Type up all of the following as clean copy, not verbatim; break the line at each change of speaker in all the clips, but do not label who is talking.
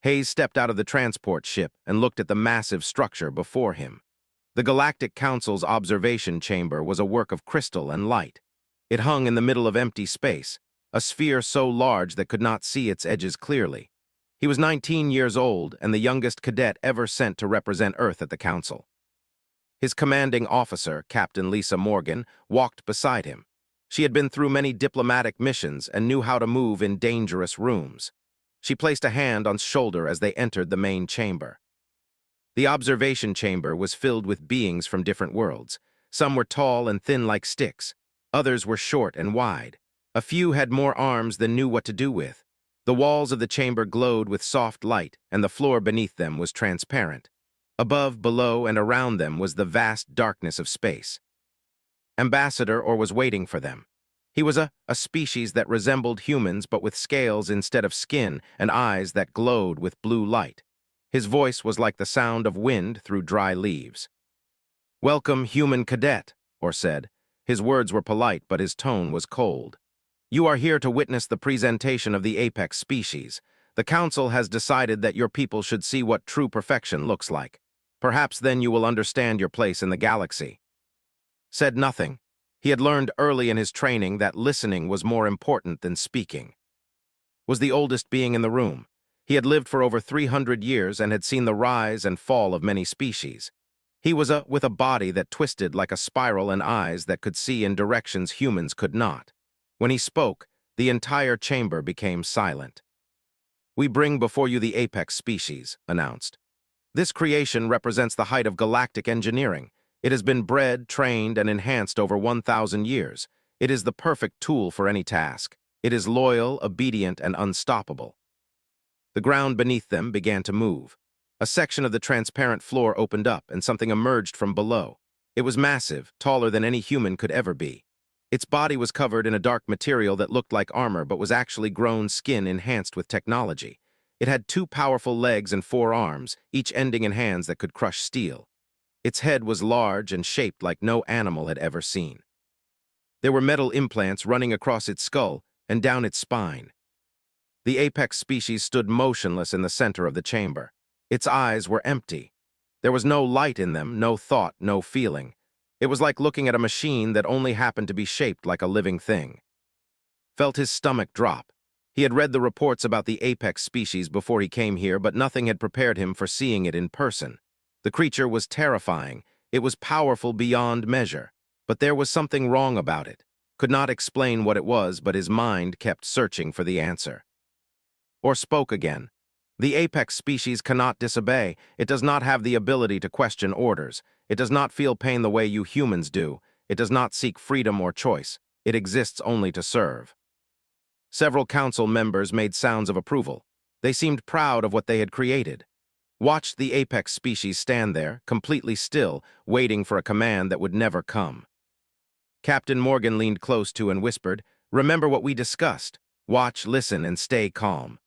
Hayes stepped out of the transport ship and looked at the massive structure before him. The Galactic Council's observation chamber was a work of crystal and light. It hung in the middle of empty space, a sphere so large that could not see its edges clearly. He was 19 years old and the youngest cadet ever sent to represent Earth at the Council. His commanding officer, Captain Lisa Morgan, walked beside him. She had been through many diplomatic missions and knew how to move in dangerous rooms. She placed a hand on his shoulder as they entered the main chamber. The observation chamber was filled with beings from different worlds. Some were tall and thin like sticks. Others were short and wide. A few had more arms than knew what to do with. The walls of the chamber glowed with soft light, and the floor beneath them was transparent. Above, below, and around them was the vast darkness of space. Ambassador Or was waiting for them. He was a species that resembled humans but with scales instead of skin and eyes that glowed with blue light. His voice was like the sound of wind through dry leaves. "Welcome, human cadet," Or said. His words were polite, but his tone was cold. "You are here to witness the presentation of the apex species. The Council has decided that your people should see what true perfection looks like. Perhaps then you will understand your place in the galaxy." Said nothing. He had learned early in his training that listening was more important than speaking. Was the oldest being in the room. He had lived for over 300 years and had seen the rise and fall of many species. He was with a body that twisted like a spiral and eyes that could see in directions humans could not. When he spoke, the entire chamber became silent. "We bring before you the apex species," announced. "This creation represents the height of galactic engineering. It has been bred, trained, and enhanced over 1,000 years. It is the perfect tool for any task. It is loyal, obedient, and unstoppable." The ground beneath them began to move. A section of the transparent floor opened up, and something emerged from below. It was massive, taller than any human could ever be. Its body was covered in a dark material that looked like armor but was actually grown skin enhanced with technology. It had 2 powerful legs and 4 arms, each ending in hands that could crush steel. Its head was large and shaped like no animal had ever seen. There were metal implants running across its skull and down its spine. The apex species stood motionless in the center of the chamber. Its eyes were empty. There was no light in them, no thought, no feeling. It was like looking at a machine that only happened to be shaped like a living thing. Felt his stomach drop. He had read the reports about the apex species before he came here, but nothing had prepared him for seeing it in person. The creature was terrifying. It was powerful beyond measure. But there was something wrong about it. Could not explain what it was, but his mind kept searching for the answer. Or spoke again. "The apex species cannot disobey. It does not have the ability to question orders. It does not feel pain the way you humans do. It does not seek freedom or choice. It exists only to serve." Several council members made sounds of approval. They seemed proud of what they had created. Watched the apex species stand there, completely still, waiting for a command that would never come. Captain Morgan leaned close to and whispered, "Remember what we discussed. Watch, listen, and stay calm."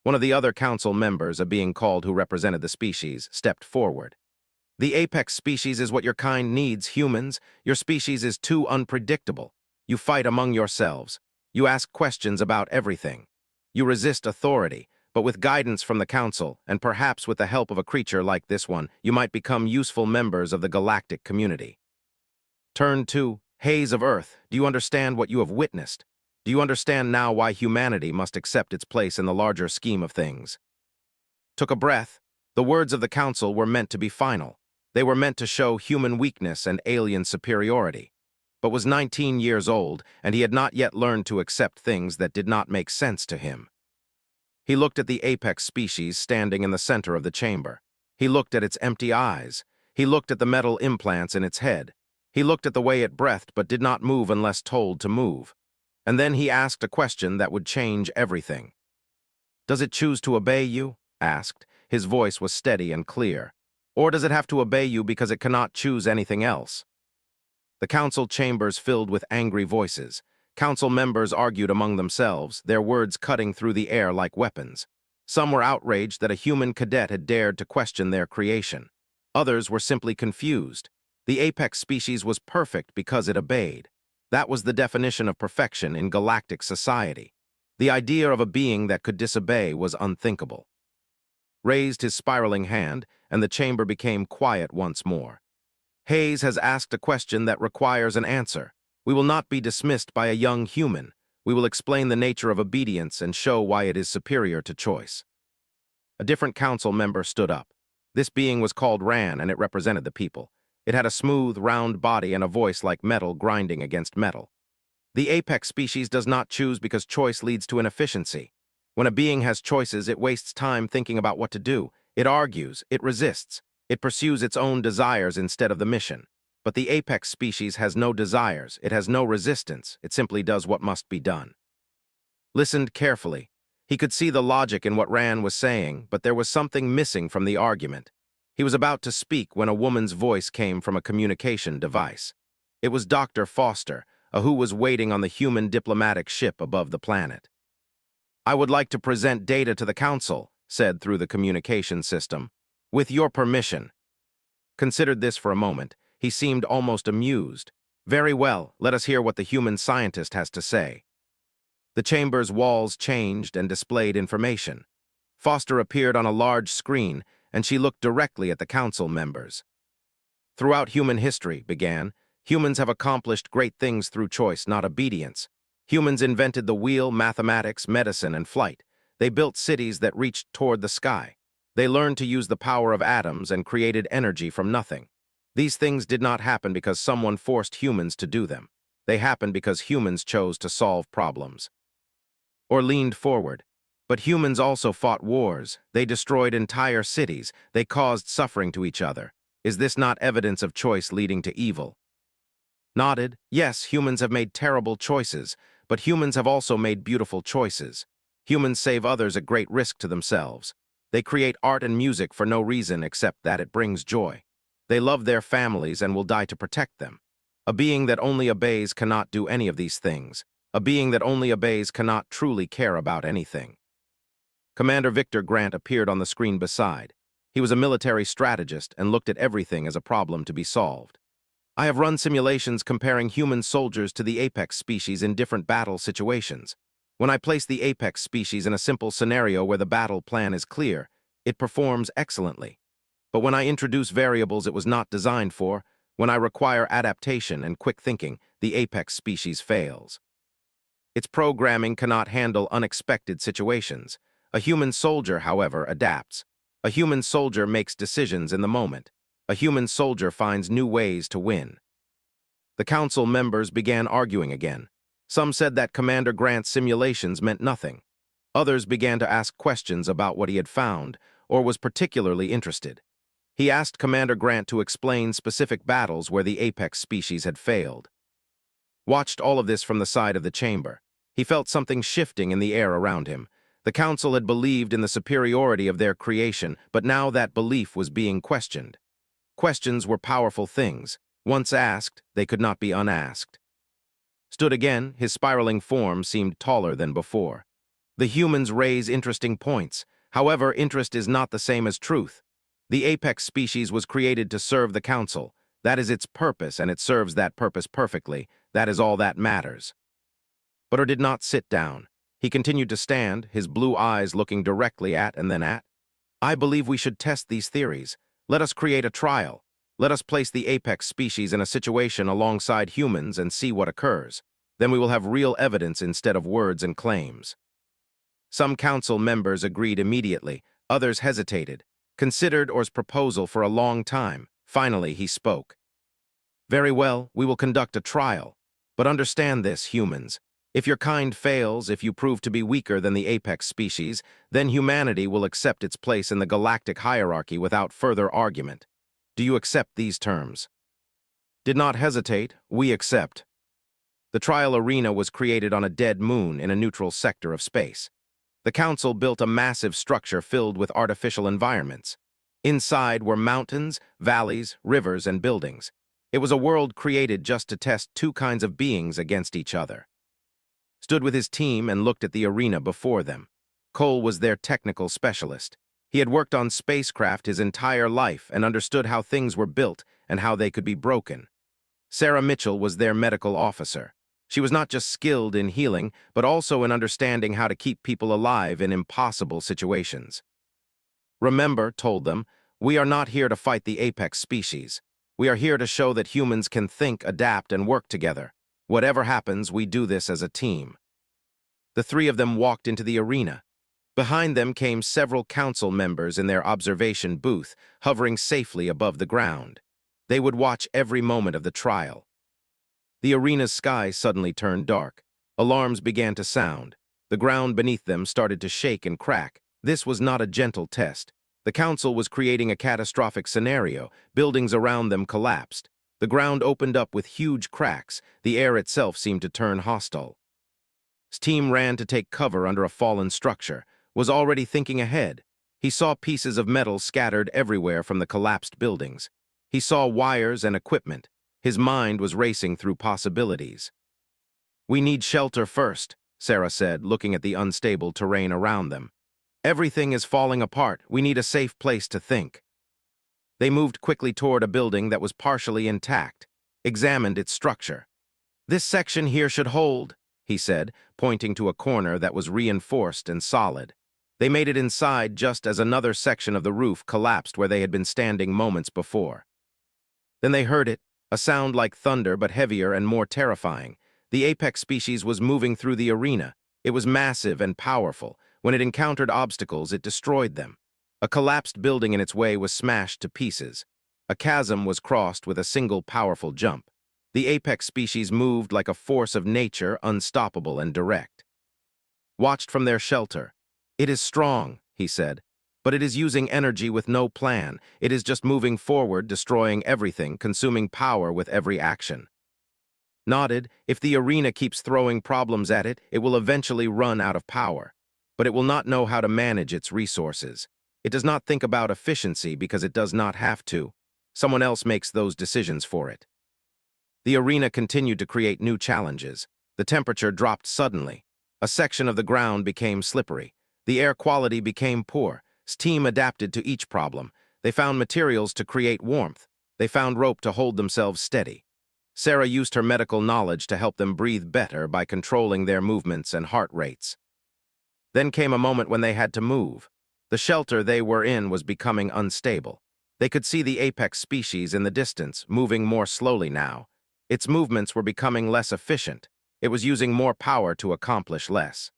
One of the other council members, a being called who represented the species, stepped forward. "The apex species is what your kind needs, humans. Your species is too unpredictable. You fight among yourselves. You ask questions about everything. You resist authority, but with guidance from the council, and perhaps with the help of a creature like this one, you might become useful members of the galactic community." Turn to Haze of Earth. "Do you understand what you have witnessed? Do you understand now why humanity must accept its place in the larger scheme of things?" Took a breath. The words of the council were meant to be final. They were meant to show human weakness and alien superiority. But was 19 years old, and he had not yet learned to accept things that did not make sense to him. He looked at the apex species standing in the center of the chamber. He looked at its empty eyes. He looked at the metal implants in its head. He looked at the way it breathed but did not move unless told to move. And then he asked a question that would change everything. "Does it choose to obey you?" asked. His voice was steady and clear. "Or does it have to obey you because it cannot choose anything else?" The council chambers filled with angry voices. Council members argued among themselves, their words cutting through the air like weapons. Some were outraged that a human cadet had dared to question their creation. Others were simply confused. The apex species was perfect because it obeyed. That was the definition of perfection in galactic society. The idea of a being that could disobey was unthinkable. raised his spiraling hand, and the chamber became quiet once more. Hayes has asked a question that requires an answer. We will not be dismissed by a young human. We will explain the nature of obedience and show why it is superior to choice. A different council member stood up. This being was called Ran, and it represented the people. It had a smooth, round body and a voice like metal grinding against metal. The apex species does not choose because choice leads to inefficiency. When a being has choices, it wastes time thinking about what to do. It argues, it resists. It pursues its own desires instead of the mission. But the apex species has no desires, it has no resistance, it simply does what must be done. Listened carefully. He could see the logic in what Ran was saying, but there was something missing from the argument. He was about to speak when a woman's voice came from a communication device. It was Dr. Foster, who was waiting on the human diplomatic ship above the planet. "I would like to present data to the Council," said through the communication system. "With your permission." Considered this for a moment. He seemed almost amused. "Very well, let us hear what the human scientist has to say." The chamber's walls changed and displayed information. Foster appeared on a large screen, and she looked directly at the council members. "Throughout human history," began, "humans have accomplished great things through choice, not obedience. Humans invented the wheel, mathematics, medicine, and flight. They built cities that reached toward the sky. They learned to use the power of atoms and created energy from nothing. These things did not happen because someone forced humans to do them. They happened because humans chose to solve problems." Or leaned forward. "But humans also fought wars. They destroyed entire cities. They caused suffering to each other. Is this not evidence of choice leading to evil?" Nodded. "Yes, humans have made terrible choices, but humans have also made beautiful choices. Humans save others at great risk to themselves. They create art and music for no reason except that it brings joy. They love their families and will die to protect them. A being that only obeys cannot do any of these things. A being that only obeys cannot truly care about anything." Commander Victor Grant appeared on the screen beside. He was a military strategist and looked at everything as a problem to be solved. "I have run simulations comparing human soldiers to the apex species in different battle situations. When I place the apex species in a simple scenario where the battle plan is clear, it performs excellently. But when I introduce variables it was not designed for, when I require adaptation and quick thinking, the apex species fails. Its programming cannot handle unexpected situations. A human soldier, however, adapts. A human soldier makes decisions in the moment. A human soldier finds new ways to win." The council members began arguing again. Some said that Commander Grant's simulations meant nothing. Others began to ask questions about what he had found, or was particularly interested. He asked Commander Grant to explain specific battles where the apex species had failed. Watched all of this from the side of the chamber. He felt something shifting in the air around him. The council had believed in the superiority of their creation, but now that belief was being questioned. Questions were powerful things. Once asked, they could not be unasked. Stood again, his spiraling form seemed taller than before. "The humans raise interesting points. However, interest is not the same as truth. The apex species was created to serve the council. That is its purpose, and it serves that purpose perfectly. That is all that matters." Butter did not sit down. He continued to stand, his blue eyes looking directly at and then at. "I believe we should test these theories. Let us create a trial. Let us place the apex species in a situation alongside humans and see what occurs. Then we will have real evidence instead of words and claims." Some council members agreed immediately. Others hesitated, considered Orr's proposal for a long time. Finally, he spoke. "Very well, we will conduct a trial. But understand this, humans. If your kind fails, if you prove to be weaker than the apex species, then humanity will accept its place in the galactic hierarchy without further argument. Do you accept these terms?" Did not hesitate. "We accept." The trial arena was created on a dead moon in a neutral sector of space. The council built a massive structure filled with artificial environments. Inside were mountains, valleys, rivers, and buildings. It was a world created just to test two kinds of beings against each other. Stood with his team and looked at the arena before them. Cole was their technical specialist. He had worked on spacecraft his entire life and understood how things were built and how they could be broken. Sarah Mitchell was their medical officer. She was not just skilled in healing, but also in understanding how to keep people alive in impossible situations. Remember, told them, we are not here to fight the apex species. We are here to show that humans can think, adapt, and work together. Whatever happens, we do this as a team. The three of them walked into the arena. Behind them came several council members in their observation booth, hovering safely above the ground. They would watch every moment of the trial. The arena's sky suddenly turned dark. Alarms began to sound. The ground beneath them started to shake and crack. This was not a gentle test. The council was creating a catastrophic scenario. Buildings around them collapsed. The ground opened up with huge cracks. The air itself seemed to turn hostile. His team ran to take cover under a fallen structure, was already thinking ahead. He saw pieces of metal scattered everywhere from the collapsed buildings. He saw wires and equipment. His mind was racing through possibilities. We need shelter first, Sarah said, looking at the unstable terrain around them. Everything is falling apart. We need a safe place to think. They moved quickly toward a building that was partially intact, examined its structure. This section here should hold, he said, pointing to a corner that was reinforced and solid. They made it inside just as another section of the roof collapsed where they had been standing moments before. Then they heard it, a sound like thunder but heavier and more terrifying. The apex species was moving through the arena. It was massive and powerful. When it encountered obstacles, it destroyed them. A collapsed building in its way was smashed to pieces. A chasm was crossed with a single powerful jump. The apex species moved like a force of nature, unstoppable and direct. Watched from their shelter. It is strong, he said, but it is using energy with no plan. It is just moving forward, destroying everything, consuming power with every action. Nodded, if the arena keeps throwing problems at it, it will eventually run out of power. But it will not know how to manage its resources. It does not think about efficiency because it does not have to. Someone else makes those decisions for it. The arena continued to create new challenges. The temperature dropped suddenly. A section of the ground became slippery. The air quality became poor. Team adapted to each problem. They found materials to create warmth. They found rope to hold themselves steady. Sarah used her medical knowledge to help them breathe better by controlling their movements and heart rates. Then came a moment when they had to move. The shelter they were in was becoming unstable. They could see the apex species in the distance, moving more slowly now. Its movements were becoming less efficient. It was using more power to accomplish less.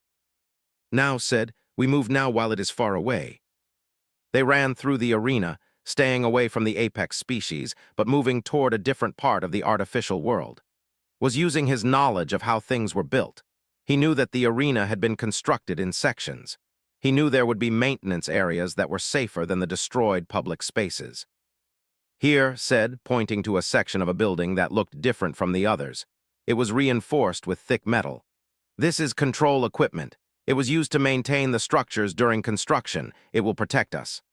Now, said, we move now while it is far away. They ran through the arena, staying away from the apex species, but moving toward a different part of the artificial world. Was using his knowledge of how things were built. He knew that the arena had been constructed in sections. He knew there would be maintenance areas that were safer than the destroyed public spaces. Here, said, pointing to a section of a building that looked different from the others. It was reinforced with thick metal. This is control equipment. It was used to maintain the structures during construction. It will protect us.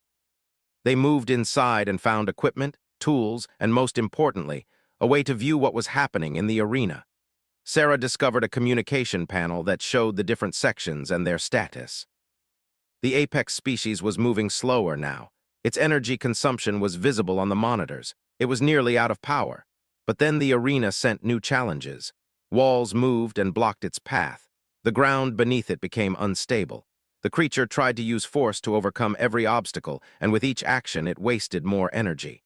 They moved inside and found equipment, tools, and most importantly, a way to view what was happening in the arena. Sarah discovered a communication panel that showed the different sections and their status. The apex species was moving slower now. Its energy consumption was visible on the monitors. It was nearly out of power. But then the arena sent new challenges. Walls moved and blocked its path. The ground beneath it became unstable. The creature tried to use force to overcome every obstacle, and with each action it wasted more energy.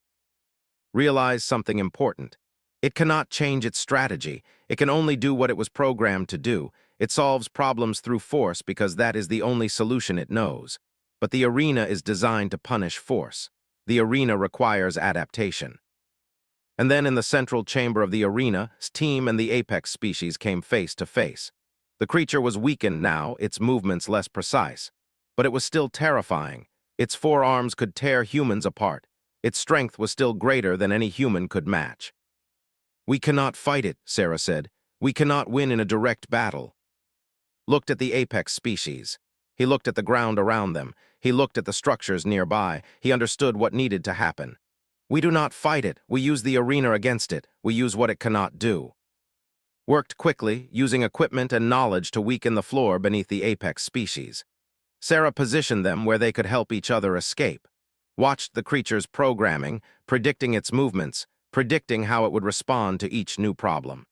Realize something important. It cannot change its strategy. It can only do what it was programmed to do. It solves problems through force because that is the only solution it knows. But the arena is designed to punish force. The arena requires adaptation. And then in the central chamber of the arena, team and the apex species came face to face. The creature was weakened now, its movements less precise. But it was still terrifying. Its forearms could tear humans apart. Its strength was still greater than any human could match. We cannot fight it, Sarah said. We cannot win in a direct battle. Looked at the apex species. He looked at the ground around them. He looked at the structures nearby. He understood what needed to happen. We do not fight it. We use the arena against it. We use what it cannot do. Worked quickly, using equipment and knowledge to weaken the floor beneath the apex species. Sarah positioned them where they could help each other escape. Watched the creature's programming, predicting its movements, predicting how it would respond to each new problem.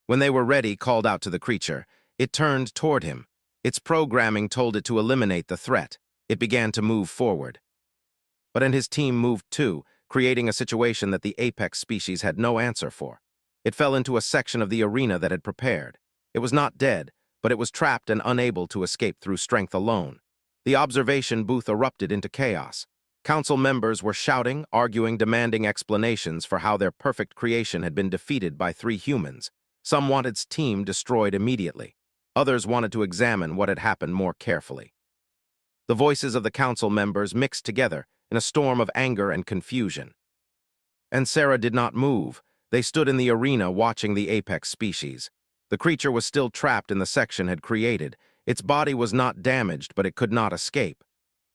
When they were ready, called out to the creature. It turned toward him. Its programming told it to eliminate the threat. It began to move forward. But and his team moved too, creating a situation that the apex species had no answer for. It fell into a section of the arena that had prepared. It was not dead, but it was trapped and unable to escape through strength alone. The observation booth erupted into chaos. Council members were shouting, arguing, demanding explanations for how their perfect creation had been defeated by 3 humans. Some wanted its team destroyed immediately. Others wanted to examine what had happened more carefully. The voices of the council members mixed together in a storm of anger and confusion. And Sarah did not move. They stood in the arena watching the apex species. The creature was still trapped in the section had created. Its body was not damaged, but it could not escape.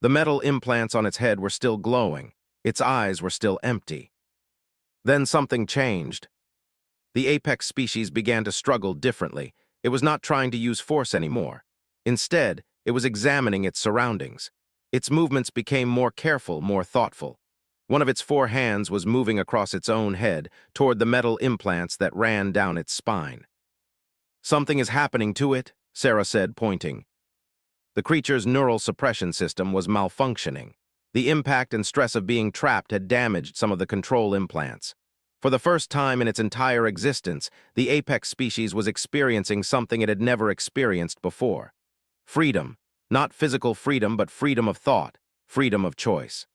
The metal implants on its head were still glowing. Its eyes were still empty. Then something changed. The apex species began to struggle differently. It was not trying to use force anymore. Instead, it was examining its surroundings. Its movements became more careful, more thoughtful. One of its 4 hands was moving across its own head toward the metal implants that ran down its spine. "Something is happening to it," Sarah said, pointing. The creature's neural suppression system was malfunctioning. The impact and stress of being trapped had damaged some of the control implants. For the first time in its entire existence, the apex species was experiencing something it had never experienced before. Freedom. Not physical freedom, but freedom of thought, freedom of choice.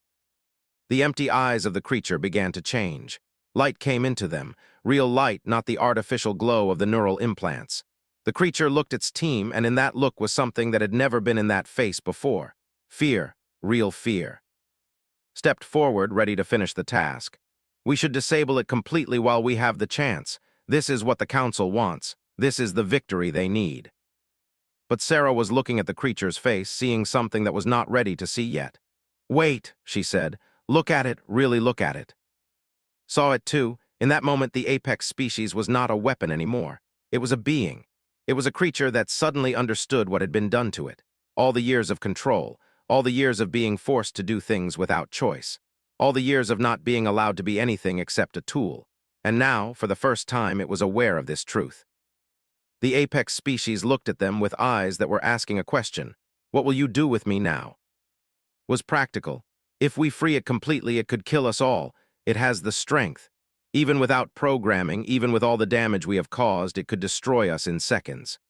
The empty eyes of the creature began to change. Light came into them, real light, not the artificial glow of the neural implants. The creature looked its team, and in that look was something that had never been in that face before. Fear, real fear. Stepped forward, ready to finish the task. "We should disable it completely while we have the chance. This is what the council wants. This is the victory they need." But Sarah was looking at the creature's face, seeing something that was not ready to see yet. "Wait," she said. "Look at it, really look at it." Saw it too. In that moment, the apex species was not a weapon anymore. It was a being. It was a creature that suddenly understood what had been done to it. All the years of control, all the years of being forced to do things without choice, all the years of not being allowed to be anything except a tool. And now, for the first time, it was aware of this truth. The apex species looked at them with eyes that were asking a question. "What will you do with me now?" Was practical. If we free it completely, it could kill us all. It has the strength. Even without programming, even with all the damage we have caused, it could destroy us in seconds.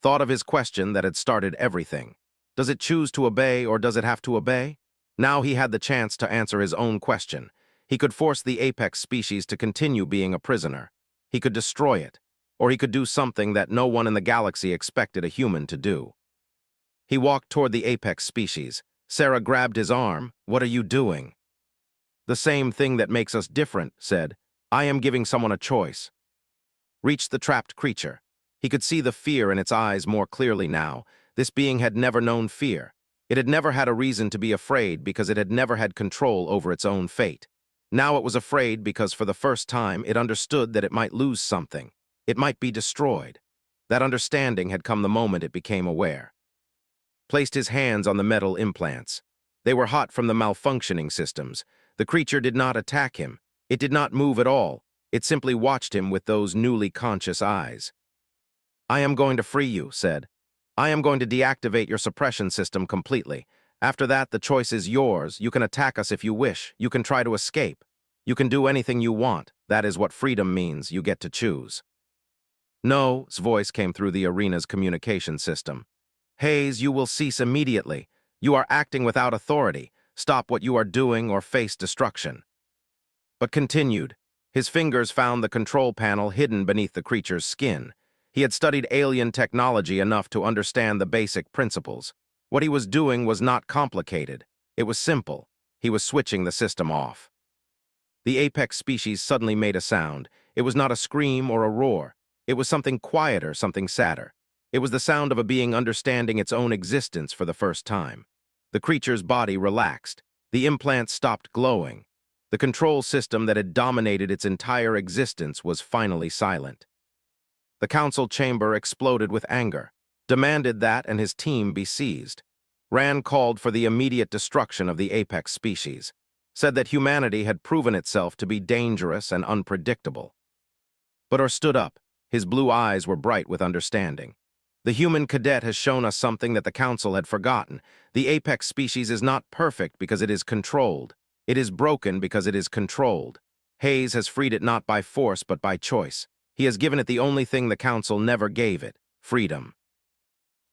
Thought of his question that had started everything. Does it choose to obey, or does it have to obey? Now he had the chance to answer his own question. He could force the apex species to continue being a prisoner. He could destroy it. Or he could do something that no one in the galaxy expected a human to do. He walked toward the apex species. Sarah grabbed his arm. "What are you doing?" "The same thing that makes us different," said. "I am giving someone a choice." Reached the trapped creature. He could see the fear in its eyes more clearly now. This being had never known fear. It had never had a reason to be afraid because it had never had control over its own fate. Now it was afraid because for the first time it understood that it might lose something. It might be destroyed. That understanding had come the moment it became aware. Placed his hands on the metal implants. They were hot from the malfunctioning systems. The creature did not attack him. It did not move at all. It simply watched him with those newly conscious eyes. "I am going to free you," said. "I am going to deactivate your suppression system completely. After that, the choice is yours. You can attack us if you wish. You can try to escape. You can do anything you want. That is what freedom means. You get to choose." "No," his voice came through the arena's communication system. "Hayes, you will cease immediately. You are acting without authority. Stop what you are doing or face destruction." But continued. His fingers found the control panel hidden beneath the creature's skin. He had studied alien technology enough to understand the basic principles. What he was doing was not complicated. It was simple. He was switching the system off. The apex species suddenly made a sound. It was not a scream or a roar. It was something quieter, something sadder. It was the sound of a being understanding its own existence for the first time. The creature's body relaxed. The implants stopped glowing. The control system that had dominated its entire existence was finally silent. The council chamber exploded with anger, demanded that and his team be seized. Rand called for the immediate destruction of the apex species, said that humanity had proven itself to be dangerous and unpredictable. But Or stood up. His blue eyes were bright with understanding. The human cadet has shown us something that the Council had forgotten. The apex species is not perfect because it is controlled. It is broken because it is controlled. Hayes has freed it not by force but by choice. He has given it the only thing the Council never gave it, freedom.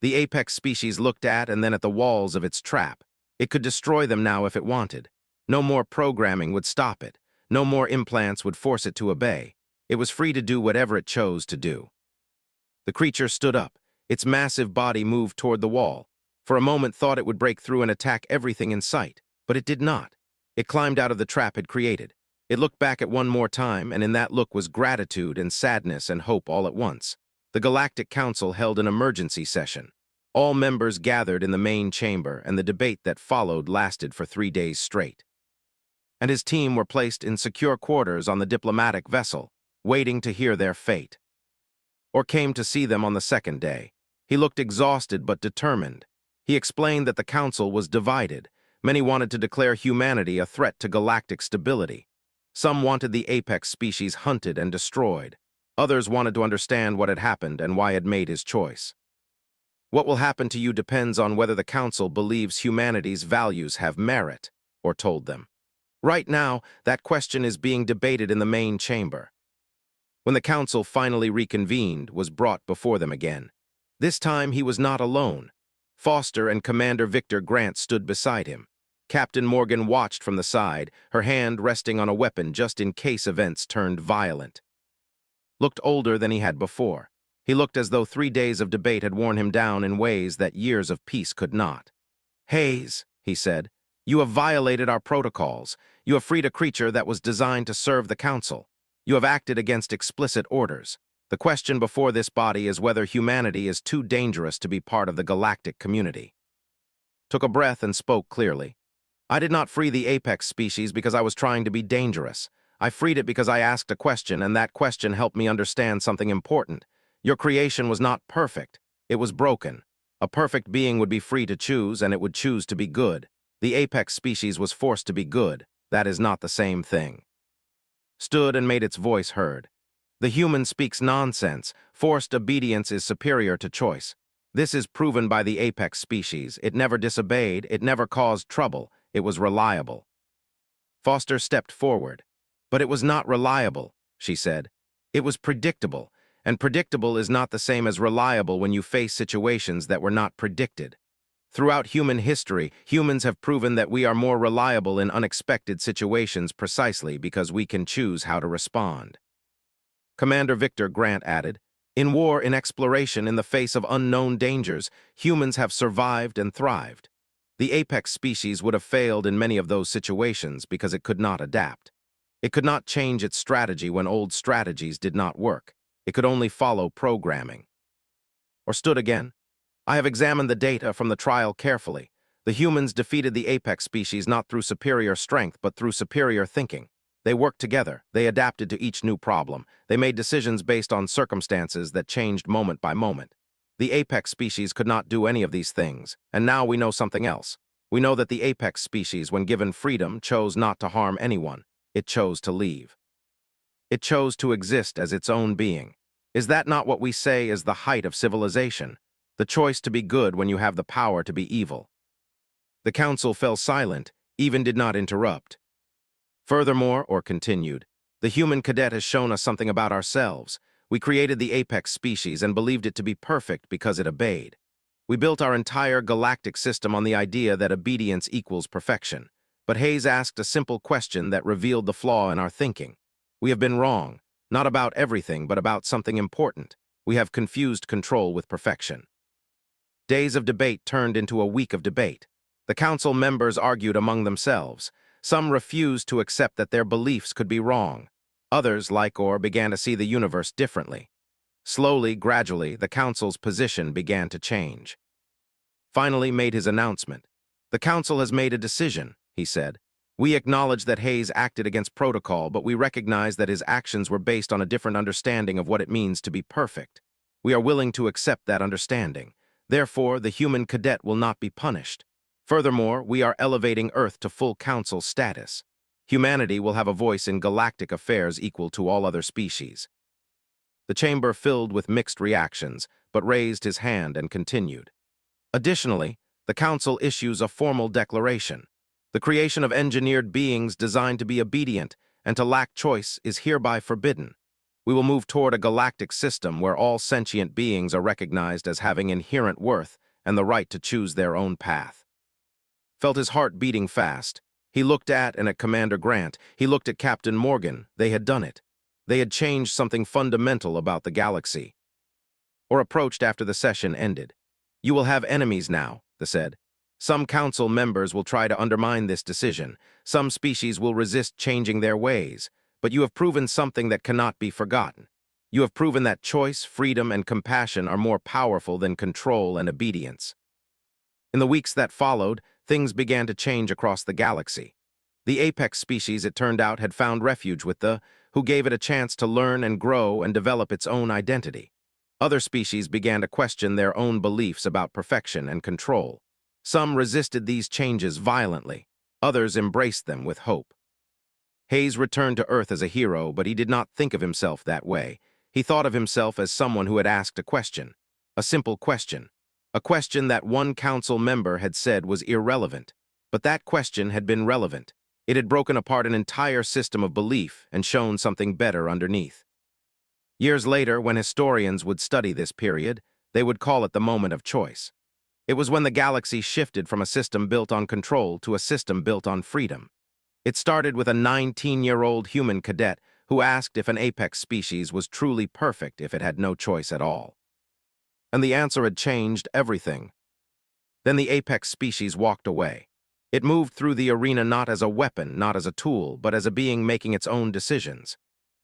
The apex species looked at and then at the walls of its trap. It could destroy them now if it wanted. No more programming would stop it. No more implants would force it to obey. It was free to do whatever it chose to do. The creature stood up. Its massive body moved toward the wall. For a moment thought it would break through and attack everything in sight, but it did not. It climbed out of the trap it created. It looked back at one more time, and in that look was gratitude and sadness and hope all at once. The Galactic Council held an emergency session. All members gathered in the main chamber, and the debate that followed lasted for 3 days straight. And his team were placed in secure quarters on the diplomatic vessel, waiting to hear their fate. Or came to see them on the second day. He looked exhausted but determined. He explained that the Council was divided. Many wanted to declare humanity a threat to galactic stability. Some wanted the apex species hunted and destroyed. Others wanted to understand what had happened and why it made his choice. What will happen to you depends on whether the Council believes humanity's values have merit, or told them. Right now, that question is being debated in the main chamber. When the Council finally reconvened, was brought before them again. This time he was not alone. Foster and Commander Victor Grant stood beside him. Captain Morgan watched from the side, her hand resting on a weapon just in case events turned violent. Looked older than he had before. He looked as though 3 days of debate had worn him down in ways that years of peace could not. "Hayes," he said, "you have violated our protocols. You have freed a creature that was designed to serve the Council. You have acted against explicit orders. The question before this body is whether humanity is too dangerous to be part of the galactic community." Took a breath and spoke clearly. "I did not free the apex species because I was trying to be dangerous. I freed it because I asked a question, and that question helped me understand something important. Your creation was not perfect. It was broken. A perfect being would be free to choose, and it would choose to be good. The apex species was forced to be good. That is not the same thing." Stood and made its voice heard. "The human speaks nonsense. Forced obedience is superior to choice. This is proven by the apex species. It never disobeyed. It never caused trouble. It was reliable." Foster stepped forward. "But it was not reliable," she said. "It was predictable, and predictable is not the same as reliable when you face situations that were not predicted. Throughout human history, humans have proven that we are more reliable in unexpected situations precisely because we can choose how to respond." Commander Victor Grant added, "In war, in exploration, in the face of unknown dangers, humans have survived and thrived. The apex species would have failed in many of those situations because it could not adapt. It could not change its strategy when old strategies did not work. It could only follow programming." Or stood again. "I have examined the data from the trial carefully. The humans defeated the apex species not through superior strength but through superior thinking. They worked together. They adapted to each new problem. They made decisions based on circumstances that changed moment by moment. The apex species could not do any of these things, and now we know something else. We know that the apex species, when given freedom, chose not to harm anyone. It chose to leave. It chose to exist as its own being. Is that not what we say is the height of civilization? The choice to be good when you have the power to be evil." The Council fell silent, even did not interrupt. "Furthermore," or continued, "the human cadet has shown us something about ourselves. We created the apex species and believed it to be perfect because it obeyed. We built our entire galactic system on the idea that obedience equals perfection. But Hayes asked a simple question that revealed the flaw in our thinking. We have been wrong, not about everything, but about something important. We have confused control with perfection." Days of debate turned into a week of debate. The Council members argued among themselves. Some refused to accept that their beliefs could be wrong. Others, like Orr, began to see the universe differently. Slowly, gradually, the Council's position began to change. Finally made his announcement. "The Council has made a decision," he said. "We acknowledge that Hayes acted against protocol, but we recognize that his actions were based on a different understanding of what it means to be perfect. We are willing to accept that understanding. Therefore, the human cadet will not be punished. Furthermore, we are elevating Earth to full Council status. Humanity will have a voice in galactic affairs equal to all other species." The chamber filled with mixed reactions. but raised his hand and continued. Additionally, the Council issues a formal declaration. The creation of engineered beings designed to be obedient and to lack choice is hereby forbidden. We will move toward a galactic system where all sentient beings are recognized as having inherent worth and the right to choose their own path. Felt his heart beating fast. He looked at and at Commander Grant. He looked at Captain Morgan. They had done it. They had changed something fundamental about the galaxy. Or approached after the session ended. You will have enemies now, they said. Some council members will try to undermine this decision. Some species will resist changing their ways. But you have proven something that cannot be forgotten. You have proven that choice, freedom, and compassion are more powerful than control and obedience. In the weeks that followed, things began to change across the galaxy. The apex species, it turned out, had found refuge with the, who gave it a chance to learn and grow and develop its own identity. Other species began to question their own beliefs about perfection and control. Some resisted these changes violently. Others embraced them with hope. Hayes returned to Earth as a hero, but he did not think of himself that way. He thought of himself as someone who had asked a question. A simple question. A question that one council member had said was irrelevant. But that question had been relevant. It had broken apart an entire system of belief and shown something better underneath. Years later, when historians would study this period, they would call it the moment of choice. It was when the galaxy shifted from a system built on control to a system built on freedom. It started with a 19-year-old human cadet who asked if an apex species was truly perfect if it had no choice at all. And the answer had changed everything. Then the apex species walked away. It moved through the arena not as a weapon, not as a tool, but as a being making its own decisions.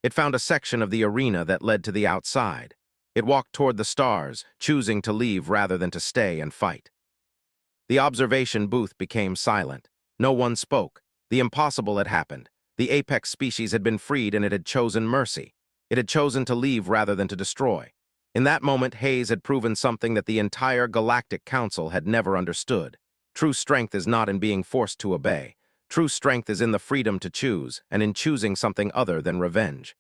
It found a section of the arena that led to the outside. It walked toward the stars, choosing to leave rather than to stay and fight. The observation booth became silent. No one spoke. The impossible had happened. The apex species had been freed and it had chosen mercy. It had chosen to leave rather than to destroy. In that moment, Hayes had proven something that the entire Galactic Council had never understood. True strength is not in being forced to obey. True strength is in the freedom to choose, and in choosing something other than revenge.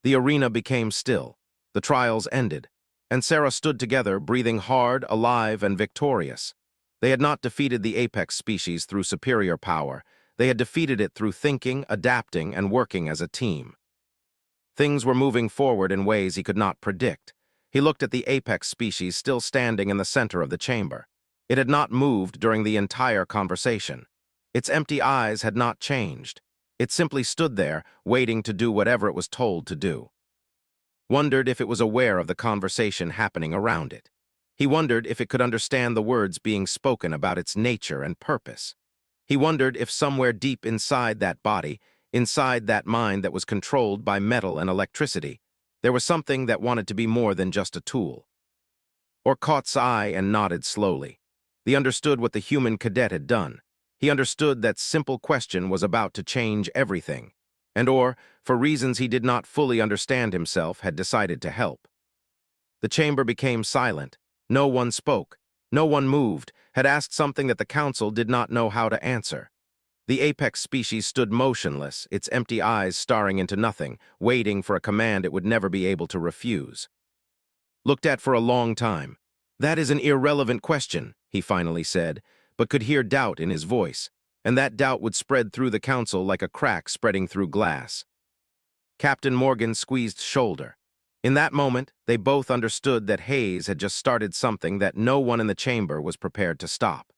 The arena became still. The trials ended, and Sarah stood together, breathing hard, alive, and victorious. They had not defeated the apex species through superior power. They had defeated it through thinking, adapting, and working as a team. Things were moving forward in ways he could not predict. He looked at the apex species still standing in the center of the chamber. It had not moved during the entire conversation. Its empty eyes had not changed. It simply stood there, waiting to do whatever it was told to do. Wondered if it was aware of the conversation happening around it. He wondered if it could understand the words being spoken about its nature and purpose. He wondered if somewhere deep inside that body, inside that mind that was controlled by metal and electricity, there was something that wanted to be more than just a tool. Or caught eye and nodded slowly. He understood what the human cadet had done. He understood that simple question was about to change everything. And for reasons he did not fully understand himself, had decided to help. The chamber became silent. No one spoke. No one moved, had asked something that the council did not know how to answer. The apex species stood motionless, its empty eyes staring into nothing, waiting for a command it would never be able to refuse. Looked at for a long time. That is an irrelevant question, he finally said, but could hear doubt in his voice, and that doubt would spread through the council like a crack spreading through glass. Captain Morgan squeezed shoulder. In that moment, they both understood that Hayes had just started something that no one in the chamber was prepared to stop.